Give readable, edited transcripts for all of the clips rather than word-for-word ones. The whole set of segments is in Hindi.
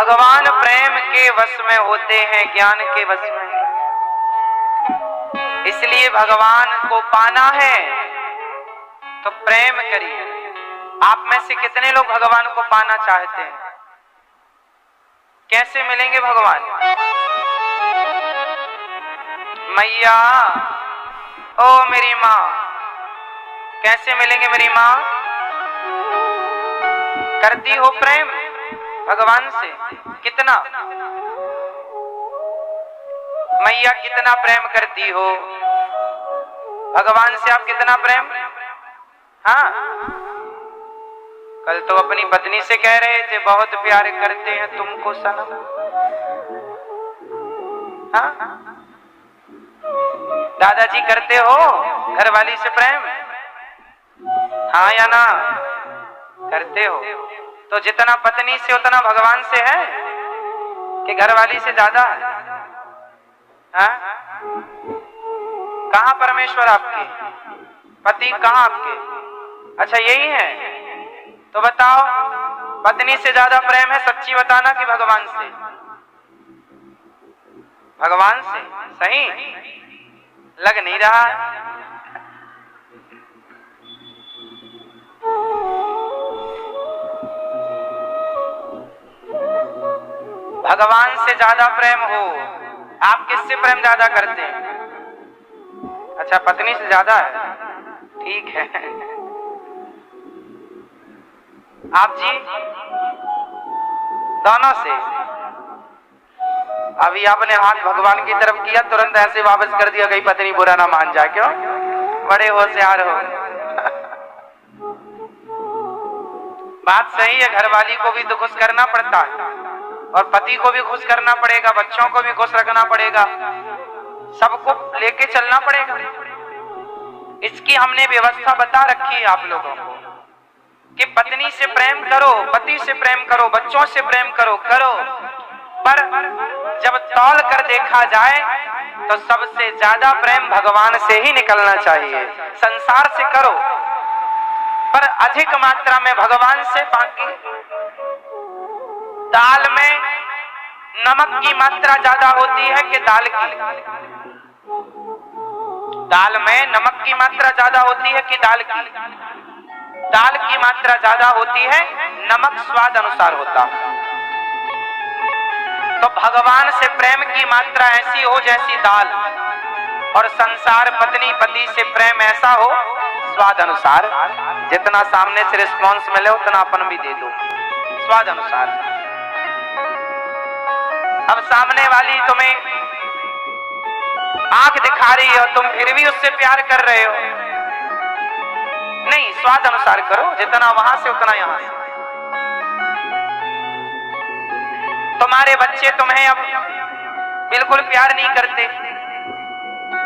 भगवान प्रेम के वश में होते हैं, ज्ञान के वश में। इसलिए भगवान को पाना है तो प्रेम करिए। आप में से कितने लोग भगवान को पाना चाहते हैं? कैसे मिलेंगे भगवान? मैया, ओ मेरी माँ, कैसे मिलेंगे मेरी माँ? करती हो प्रेम भगवान से? कितना? मैया कितना प्रेम करती हो भगवान से? आप कितना प्रेम? हाँ, कल तो अपनी पत्नी से कह रहे थे बहुत प्यार करते हैं तुमको सनम। हाँ, दादाजी करते हो घरवाली से प्रेम? हाँ या ना? करते हो। तो जितना पत्नी से उतना भगवान से है कि घरवाली से ज्यादा? हाँ? कहाँ परमेश्वर आपके? पति कहाँ आपके? अच्छा यही है। तो बताओ पत्नी से ज्यादा प्रेम है, सच्ची बताना, कि भगवान से? भगवान से। सही लग नहीं रहा। भगवान से ज्यादा प्रेम हो। आप किससे प्रेम ज्यादा करते हैं? अच्छा पत्नी से ज्यादा है, ठीक है। आप जी? दोनों से। अभी आपने हाथ भगवान की तरफ किया, तुरंत ऐसे वापस कर दिया, कहीं पत्नी बुरा ना मान जाए। क्यों? बड़े होशियार हो। बात सही है, घरवाली को भी तो खुश करना पड़ता है और पति को भी खुश करना पड़ेगा, बच्चों को भी खुश रखना पड़ेगा, सबको लेके चलना पड़ेगा। इसकी हमने व्यवस्था बता रखी है आप लोगों को कि पत्नी से प्रेम करो, पति से प्रेम करो, बच्चों से प्रेम करो, पर जब तौल कर देखा जाए तो सबसे ज्यादा प्रेम भगवान से ही निकलना चाहिए। संसार से करो पर अधिक मात्रा में भगवान से। बाकी दाल में नमक की मात्रा ज्यादा होती है कि दाल की? दाल में नमक की मात्रा ज्यादा होती है कि दाल की? दाल की मात्रा ज्यादा होती है, नमक स्वाद अनुसार होता है। तो भगवान से प्रेम की मात्रा ऐसी हो जैसी दाल, और संसार पत्नी पति से प्रेम ऐसा हो स्वाद अनुसार। जितना सामने से रिस्पॉन्स मिले उतना अपन भी दे दो, स्वाद अनुसार। अब सामने वाली तुम्हें आंख दिखा रही है और तुम फिर भी उससे प्यार कर रहे हो, नहीं, स्वाद अनुसार करो, जितना वहां से उतना यहां से। तुम्हारे बच्चे तुम्हें अब बिल्कुल प्यार नहीं करते,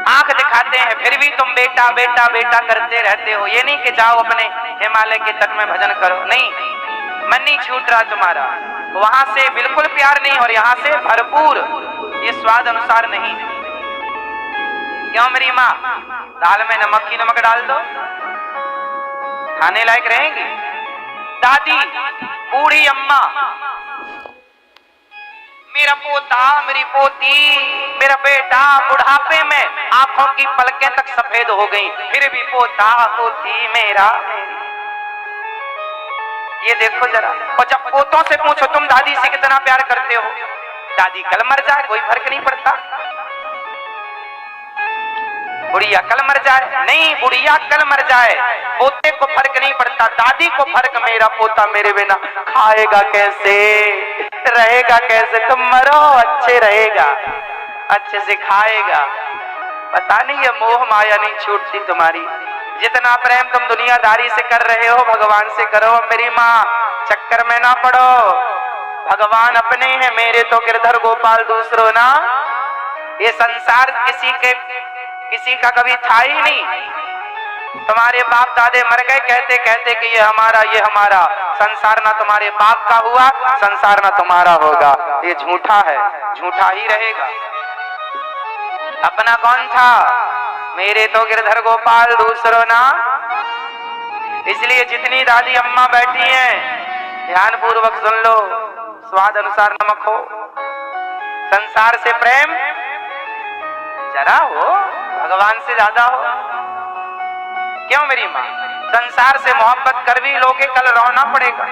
आंख दिखाते हैं, फिर भी तुम बेटा बेटा बेटा करते रहते हो। ये नहीं कि जाओ अपने हिमालय के तट में भजन करो, नहीं, मन नहीं छूट रहा तुम्हारा। वहां से बिल्कुल प्यार नहीं और यहां से भरपूर, ये स्वाद अनुसार नहीं। क्यों मेरी माँ? दाल में नमक ही नमक डाल दो, खाने लायक रहेंगी। दादी, बूढ़ी अम्मा, मेरा पोता, मेरी पोती, मेरा बेटा बुढ़ापे में आंखों की पलकें तक सफेद हो गई, फिर भी पोता पोती मेरा। ये देखो जरा। और जब पोतों से पूछो तुम दादी से कितना प्यार करते हो, दादी कल मर जाए कोई फर्क नहीं पड़ता, बुढ़िया कल मर जाए, नहीं, बुढ़िया कल मर जाए, पोते को फर्क नहीं पड़ता, दादी को फर्क, मेरा पोता मेरे बिना खाएगा कैसे, रहेगा कैसे, तुम मरो अच्छे रहेगा, अच्छे से खाएगा। पता नहीं ये मोह माया नहीं छूटती तुम्हारी। जितना प्रेम तुम दुनियादारी से कर रहे हो भगवान से करो मेरी माँ, चक्कर में ना पड़ो। भगवान अपने हैं, मेरे तो गिरधर गोपाल दूसरो ना। ये संसार किसी का कभी था ही नहीं। तुम्हारे बाप दादे मर गए कहते कहते कि ये हमारा। संसार ना तुम्हारे बाप का हुआ, संसार ना तुम्हारा होगा। ये झूठा है, झूठा ही रहेगा। अपना कौन था? मेरे तो गिरधर गोपाल दूसरो ना। इसलिए जितनी दादी अम्मा बैठी हैं ध्यान पूर्वक सुन लो, स्वाद अनुसार नमक हो, संसार से प्रेम जरा हो, भगवान से ज्यादा हो। क्यों मेरी माँ? संसार से मोहब्बत कर भी लोगे, कल रोना पड़ेगा।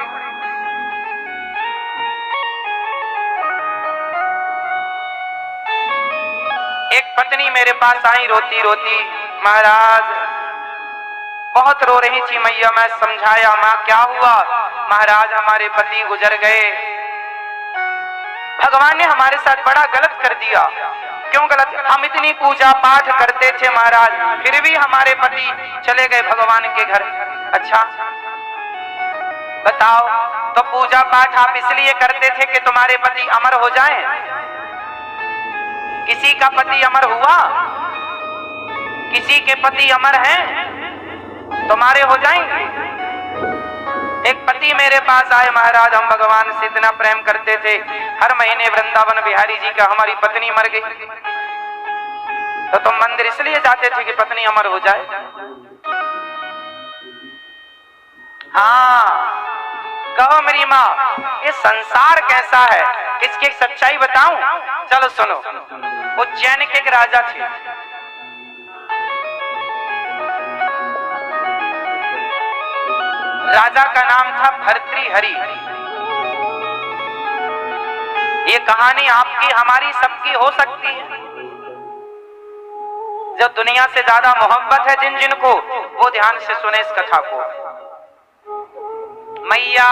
एक पत्नी मेरे पास आई रोती रोती, महाराज बहुत रो रही थी मैया। मैं समझाया, माँ क्या हुआ? महाराज हमारे पति गुजर गए, भगवान ने हमारे साथ बड़ा गलत कर दिया। क्यों गलत? हम इतनी पूजा पाठ करते थे महाराज, फिर भी हमारे पति चले गए भगवान के घर। अच्छा बताओ, तो पूजा पाठ आप इसलिए करते थे कि तुम्हारे पति अमर हो जाएं? किसी का पति अमर हुआ? किसी के पति अमर हैं? तुम्हारे हो जाएंगे? एक पति मेरे पास आए, महाराज हम भगवान से इतना प्रेम करते थे, हर महीने वृंदावन बिहारी जी का हमारी पत्नी मर गई, तो तुम मंदिर इसलिए जाते थे कि पत्नी अमर हो जाए? हाँ कहो मेरी माँ, ये संसार कैसा है, इसकी एक सच्चाई बताऊं? चलो सुनो। उज्जैन के एक राजा थे, राजा का नाम था भर्तृहरि। ये कहानी आपकी हमारी सबकी हो सकती है। जो दुनिया से ज्यादा मोहब्बत है जिन जिनको, वो ध्यान से सुने इस कथा को। मैया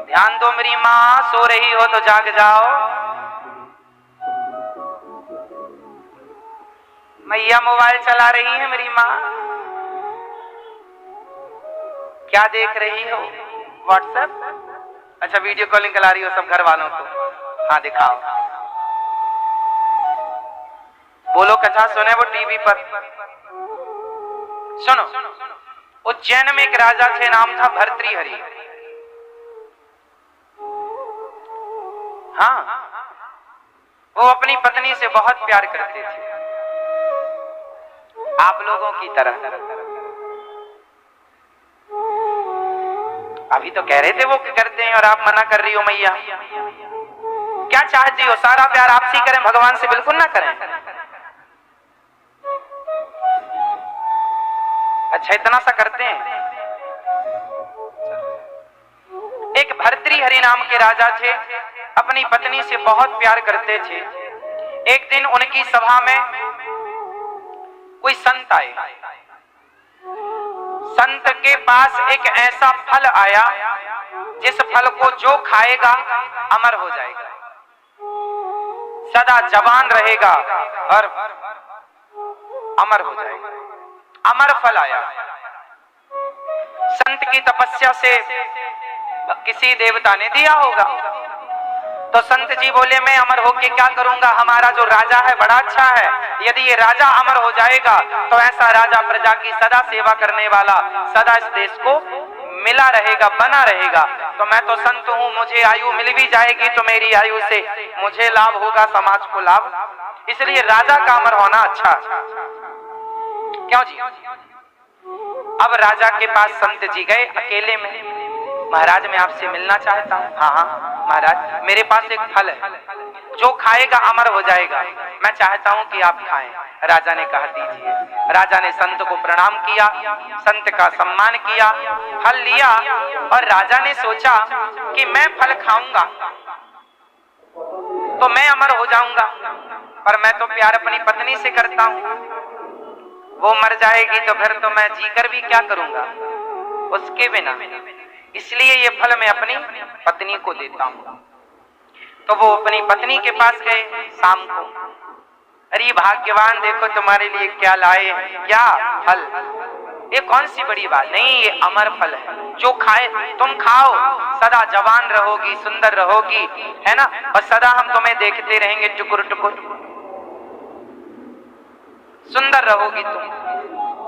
ध्यान दो मेरी माँ, सो रही हो तो जाग जाओ। मैया मोबाइल चला रही है मेरी माँ, क्या देख रही हो? व्हाट्सएप? अच्छा वीडियो कॉलिंग करा रही हो सब घर वालों को? हाँ दिखाओ, बोलो कथा सुने वो टीवी पर। सुनो, उज्जैन में एक राजा थे, नाम था भर्तृहरि। हाँ वो अपनी पत्नी से बहुत प्यार करते थे, आप लोगों की तरह। अभी तो कह रहे थे वो करते हैं और आप मना कर रही हो। मैया क्या चाहती हो? सारा प्यार आपसे करें, भगवान से बिल्कुल ना करें? अच्छा इतना सा करते हैं। एक भर्तृहरि नाम के राजा थे, अपनी पत्नी से बहुत प्यार करते थे। एक दिन उनकी सभा में कोई संत आए। संत के पास एक ऐसा फल आया जिस फल को जो खाएगा अमर हो जाएगा, सदा जवान रहेगा और अमर हो जाएगा। अमर फल आया। संत की तपस्या से किसी देवता ने दिया होगा। तो संत जी बोले मैं अमर होके क्या करूंगा, हमारा जो राजा है बड़ा अच्छा है, यदि ये राजा अमर हो जाएगा तो ऐसा राजा प्रजा की सदा सेवा करने वाला सदा इस देश को मिला रहेगा, बना रहेगा। तो मैं तो संत हूं, मुझे आयु मिल भी जाएगी तो मेरी आयु से मुझे लाभ होगा, समाज को लाभ, इसलिए राजा का अमर होना अच्छा। क्यों जी? अब राजा के पास संत जी गए अकेले में। महाराज मैं आपसे मिलना चाहता हूँ। हाँ हाँ महाराज, मेरे पास एक फल है, जो खाएगा अमर हो जाएगा, मैं चाहता हूँ कि आप खाएं। राजा ने कहा दीजिए। राजा ने संत को प्रणाम किया, संत का सम्मान किया, फल लिया और राजा ने सोचा कि मैं फल खाऊंगा तो मैं अमर हो जाऊंगा, पर मैं तो प्यार अपनी पत्नी से करता हूँ, वो मर जाएगी तो फिर तो मैं जीकर भी क्या करूंगा उसके बिना, इसलिए ये फल मैं अपनी पत्नी को देता हूं। तो वो अपनी पत्नी के पास गए शाम को। अरे भाग्यवान, देखो तुम्हारे लिए क्या लाए, क्या फल। ये कौन सी बड़ी बात नहीं, ये अमर फल है, जो खाए तुम खाओ, सदा जवान रहोगी, सुंदर रहोगी, है ना, और सदा हम तुम्हें देखते रहेंगे टुकुर टुकुर, सुंदर रहोगी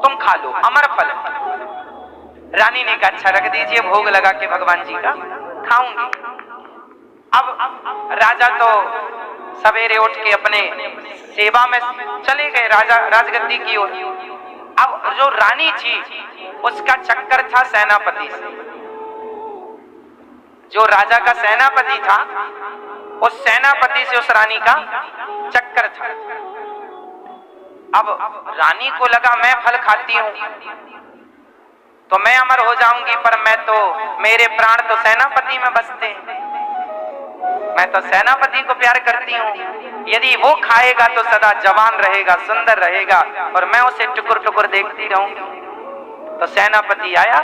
तुम खा लो, अमर फल है। रानी ने कहा अच्छा रख दीजिए, भोग लगा के भगवान जी का खाऊंगी। अब राजा तो सवेरे उठ के अपने सेवा में चले गए, राजा राजगद्दी की ओर। अब जो रानी थी उसका चक्कर था सेनापति से। जो राजा का सेनापति था, उस सेनापति से उस रानी का चक्कर था। अब रानी को लगा मैं फल खाती हूं तो मैं अमर हो जाऊंगी, पर मेरे प्राण तो सेनापति में बसते हैं, मैं तो सेनापति को प्यार करती हूँ। यदि वो खाएगा तो सदा जवान रहेगा, सुंदर रहेगा, और मैं उसे टुकुर टुकुर देखती रहूंगी। तो सेनापति आया,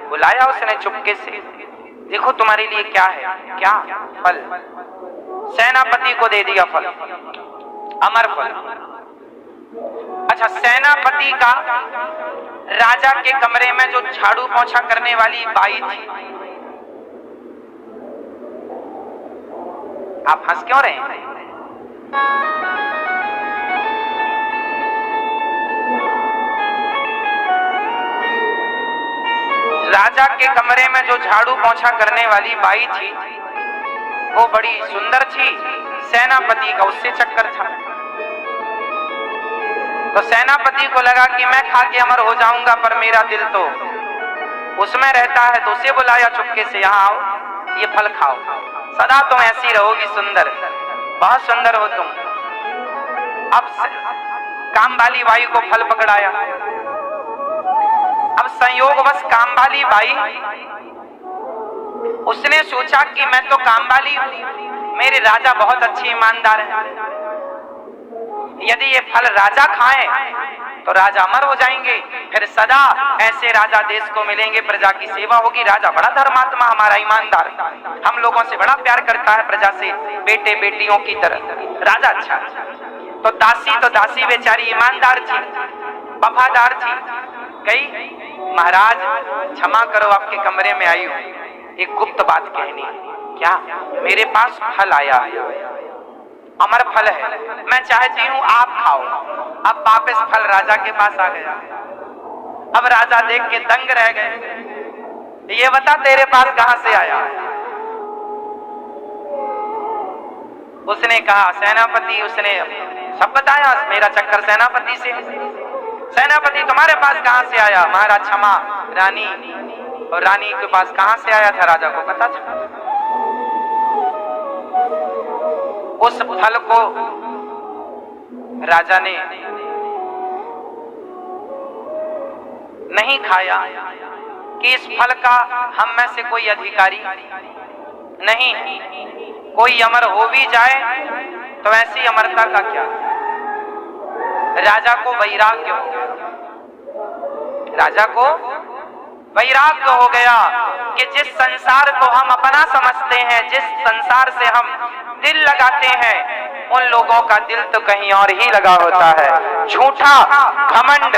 बुलाया उसने चुपके से, देखो तुम्हारे लिए क्या है, क्या फल। सेनापति को दे दिया फल, अमर फल। अच्छा, सेनापति का राजा के कमरे में जो झाड़ू पोंछा करने वाली बाई थी, आप हंस क्यों रहे हैं? राजा के कमरे में जो झाड़ू पोंछा करने वाली बाई थी वो बड़ी सुंदर थी, सेनापति का उससे चक्कर था। तो सेनापति को लगा कि मैं खा के अमर हो जाऊंगा, पर मेरा दिल तो उसमें रहता है। तो उसे बुलाया चुपके से, यहाँ आओ, ये फल खाओ, सदा तुम ऐसी रहोगी सुंदर, बहुत सुंदर हो तुम। अब काम वाली बाई को फल पकड़ाया। अब संयोगवश काम वाली बाई, उसने सोचा कि मैं तो काम वाली हूं, मेरे राजा बहुत अच्छे ईमानदार हैं, यदि ये फल राजा खाएं तो राजा अमर हो जाएंगे, फिर सदा ऐसे राजा देश को मिलेंगे, प्रजा की सेवा होगी। राजा बड़ा धर्मात्मा, हमारा ईमानदार, हम लोगों से बड़ा प्यार करता है, प्रजा से बेटे बेटियों की तरह राजा अच्छा। तो दासी बेचारी ईमानदार थी, वफादार थी, गई, महाराज क्षमा करो, आपके कमरे में आई हूं, एक गुप्त बात कहनी। क्या? मेरे पास फल आया, अमर फल है, मैं चाहती हूं आप खाओ। अब वापस फल राजा के पास आ गया। अब राजा देख के दंग रह गए, ये बता तेरे पास कहां से आया? उसने कहा सेनापति, उसने सब बताया, मेरा चक्कर सेनापति से। सेनापति तुम्हारे पास कहां से आया? महाराज क्षमा, रानी, और रानी के पास कहां से आया था राजा को पता था। उस फल को राजा ने नहीं खाया कि इस फल का हम में से कोई अधिकारी नहीं, कोई अमर हो भी जाए तो ऐसी अमरता का क्या। राजा को वैराग्य हो गया, राजा को वैराग्य हो गया कि जिस संसार को हम अपना समझते हैं, जिस संसार से हम दिल लगाते हैं, उन लोगों का दिल तो कहीं और ही लगा होता है। झूठा घमंड,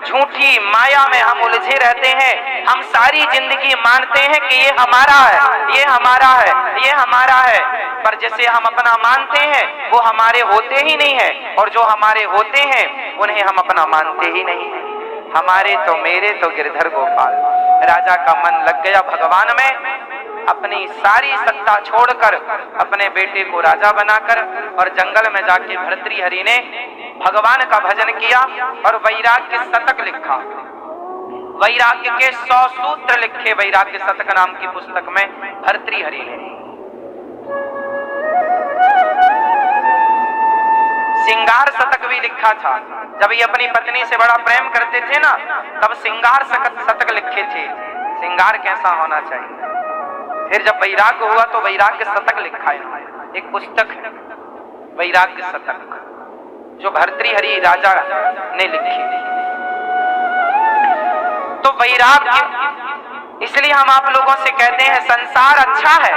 झूठी माया में हम उलझे रहते हैं। हम सारी जिंदगी मानते हैं कि ये हमारा है, ये हमारा है, ये हमारा है, पर जिसे हम अपना मानते हैं वो हमारे होते ही नहीं है, और जो हमारे होते हैं उन्हें हम अपना मानते ही नहीं है। हमारे तो मेरे तो गिरधर गोपाल। राजा का मन लग गया भगवान में, अपनी सारी सत्ता छोड़कर अपने बेटे को राजा बनाकर, और जंगल में जाके भर्तृहरि ने भगवान का भजन किया और वैराग्य शतक लिखा। वैराग्य के 100 सूत्र लिखे वैराग्य शतक नाम की पुस्तक में भर्तृहरि ने। सिंगार शतक भी लिखा था। जब ये अपनी पत्नी से बड़ा प्रेम करते थे ना, तब सिंगार शतक लिखे थे, सिंगार कैसा होना चाहिए। फिर जब वैराग्य हुआ तो वैराग्य शतक लिखा है, एक पुस्तक है वैराग्य शतक, जो भर्तृहरि राजा ने लिखी। तो वैराग्य, इसलिए हम आप लोगों से कहते हैं संसार अच्छा है।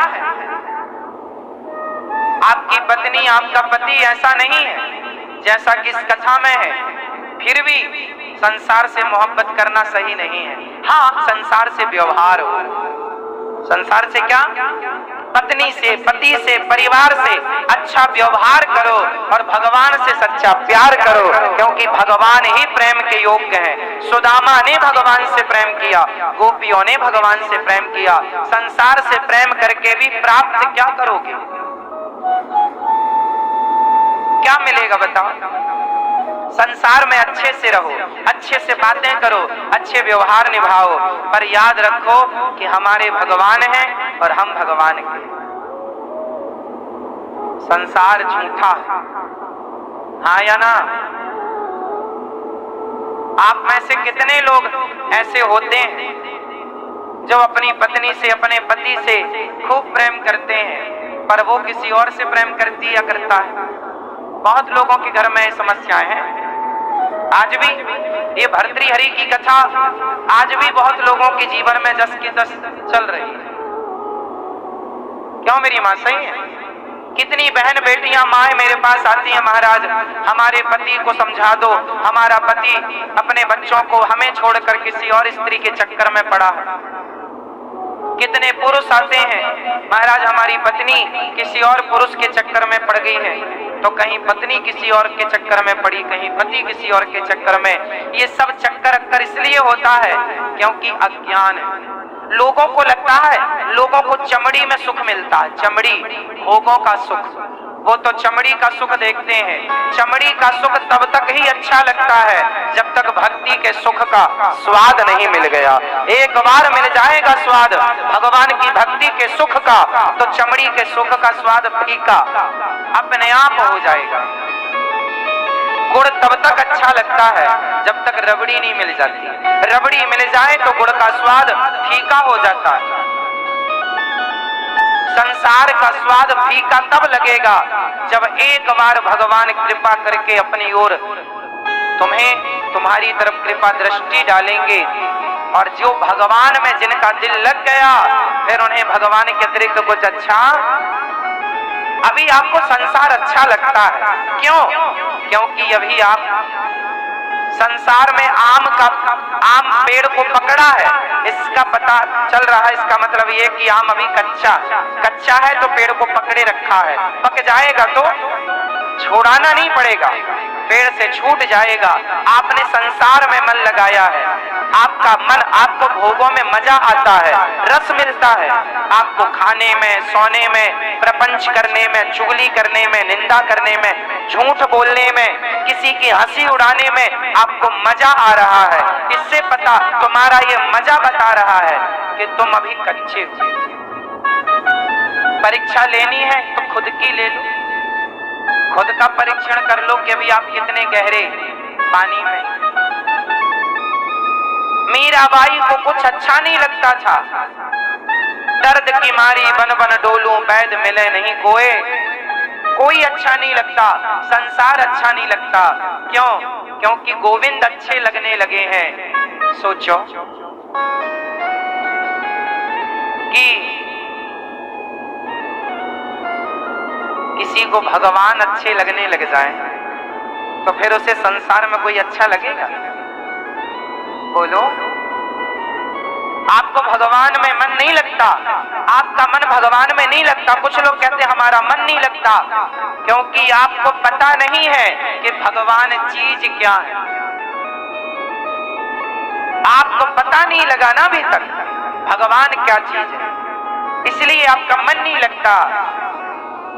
आपकी पत्नी, आपका पति ऐसा नहीं है जैसा कि इस कथा में है, फिर भी संसार से मोहब्बत करना सही नहीं है। हाँ, संसार से व्यवहार हो, संसार से क्या, पत्नी से, पति से, परिवार से अच्छा व्यवहार करो और भगवान से सच्चा प्यार करो, क्योंकि भगवान ही प्रेम के योग्य हैं। सुदामा ने भगवान से प्रेम किया, गोपियों ने भगवान से प्रेम किया। संसार से प्रेम करके भी प्राप्त क्या करोगे, क्या मिलेगा बताओ? संसार में अच्छे से रहो, अच्छे से बातें करो, अच्छे व्यवहार निभाओ, पर याद रखो कि हमारे भगवान हैं और हम भगवान के। संसार झूठा है, हाँ या ना? आप में से कितने लोग ऐसे होते हैं जो अपनी पत्नी से, अपने पति से खूब प्रेम करते हैं, पर वो किसी और से प्रेम करती या करता है? बहुत लोगों के घर में समस्याएं हैं। आज भी ये भर्तृहरि की कथा आज भी बहुत लोगों के जीवन में जस की तस चल रही है। क्यों मेरी मां सही है? कितनी बहन बेटियां माए मेरे पास आती हैं, महाराज हमारे पति को समझा दो, हमारा पति अपने बच्चों को हमें छोड़कर किसी और स्त्री के चक्कर में पड़ा है। कितने पुरुष आते हैं, महाराज हमारी पत्नी किसी और पुरुष के चक्कर में पड़ गई है, तो कहीं पत्नी किसी और के चक्कर में पड़ी, कहीं पति किसी और के चक्कर में। ये सब चक्कर अक्कर इसलिए होता है क्योंकि अज्ञान है। लोगों को लगता है, लोगों को चमड़ी में सुख मिलता है, चमड़ी, भोगों का सुख, वो तो चमड़ी का सुख देखते हैं। चमड़ी का सुख तब तक ही अच्छा लगता है जब तक भक्ति के सुख का स्वाद नहीं मिल गया। एक बार मिल जाएगा स्वाद भगवान की भक्ति के सुख का, तो चमड़ी के सुख का स्वाद फीका अपने आप हो जाएगा। गुड़ तब तक अच्छा लगता है जब तक रबड़ी नहीं मिल जाती। रबड़ी मिल जाए तो गुड़ का स्वाद फीका हो जाता है। संसार का स्वाद फीका तब लगेगा जब एक बार भगवान कृपा करके अपनी ओर तुम्हारी तरफ कृपा दृष्टि डालेंगे, और जो भगवान में जिनका दिल लग गया फिर उन्हें भगवान के अतिरिक्त कुछ अच्छा। अभी आपको संसार अच्छा लगता है, क्यों? क्योंकि अभी आप संसार में आम पेड़ को पकड़ा है, इसका पता चल रहा है। इसका मतलब ये कि आम अभी कच्चा है तो पेड़ को पकड़े रखा है। पक जाएगा तो छोड़ाना नहीं पड़ेगा, पेड़ से छूट जाएगा। आपने संसार में मन लगाया है, आपका मन, आपको भोगों में मजा आता है, रस मिलता है, आपको खाने में, सोने में, प्रपंच करने में, चुगली करने में, निंदा करने में, झूठ बोलने में, किसी की हंसी उड़ाने में आपको मजा आ रहा है। इससे पता तुम्हारा ये मजा बता रहा है कि तुम अभी कच्चे हो। परीक्षा लेनी है तो खुद की ले लो, खुद का परीक्षण कर लो कि अभी आप कितने गहरे पानी में। मीराबाई को कुछ अच्छा नहीं लगता था, दर्द की मारी बन बन डोलूं, वैद मिले नहीं कोई। कोई अच्छा नहीं लगता, संसार अच्छा नहीं लगता। क्यों? क्योंकि गोविंद अच्छे लगने लगे हैं। सोचो कि किसी को भगवान अच्छे लगने लग जाए तो फिर उसे संसार में कोई अच्छा लगेगा? बोलो, आपको भगवान में मन नहीं लगता, आपका मन भगवान में नहीं लगता। कुछ लोग कहते हैं हमारा मन नहीं लगता, क्योंकि आपको पता नहीं है कि भगवान चीज क्या है। आपको पता नहीं लगा ना अभी तक भगवान क्या चीज है, इसलिए आपका मन नहीं लगता।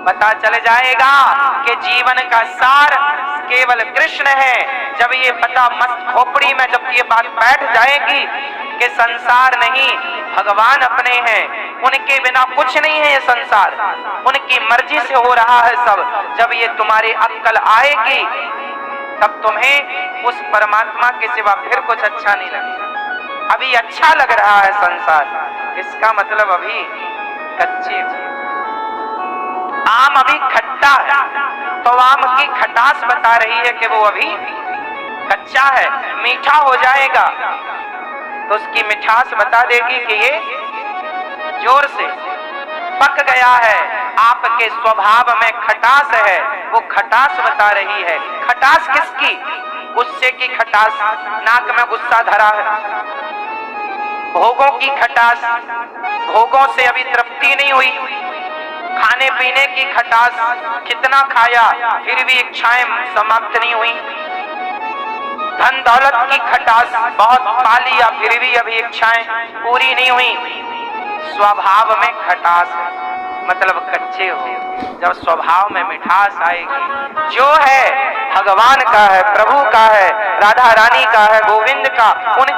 पता चल जाएगा कि जीवन का सार केवल कृष्ण है। जब ये पता मस्त खोपड़ी में जब ये बात बैठ जाएगी कि संसार नहीं, भगवान अपने हैं, उनके बिना कुछ नहीं है ये संसार, उनकी मर्जी से हो रहा है सब। जब ये तुम्हारी अक्ल आएगी तब तुम्हें उस परमात्मा के सिवा फिर कुछ अच्छा नहीं लगेगा। अभी अच्छा लग रहा है संसार, इसका मतलब अभी कच्चे हो। आम अभी खट्टा है तो आम की खटास बता रही है कि वो अभी कच्चा है। मीठा हो जाएगा तो उसकी मिठास बता देगी कि ये जोर से पक गया है। आपके स्वभाव में खटास है, वो खटास बता रही है। खटास किसकी? गुस्से की खटास, नाक में गुस्सा धरा है। भोगों की खटास, भोगों से अभी तृप्ति नहीं हुई। खाने पीने की खटास, कितना खाया फिर भी इच्छाएं समाप्त नहीं हुई। धन दौलत की खटास, बहुत पा लिया फिर भी अभी इच्छाएं पूरी नहीं हुई। स्वभाव में खटास है। मतलब कच्चे हो। जब स्वभाव में मिठास आएगी, जो है भगवान का है, प्रभु का है, राधा रानी का है, गोविंद का, उन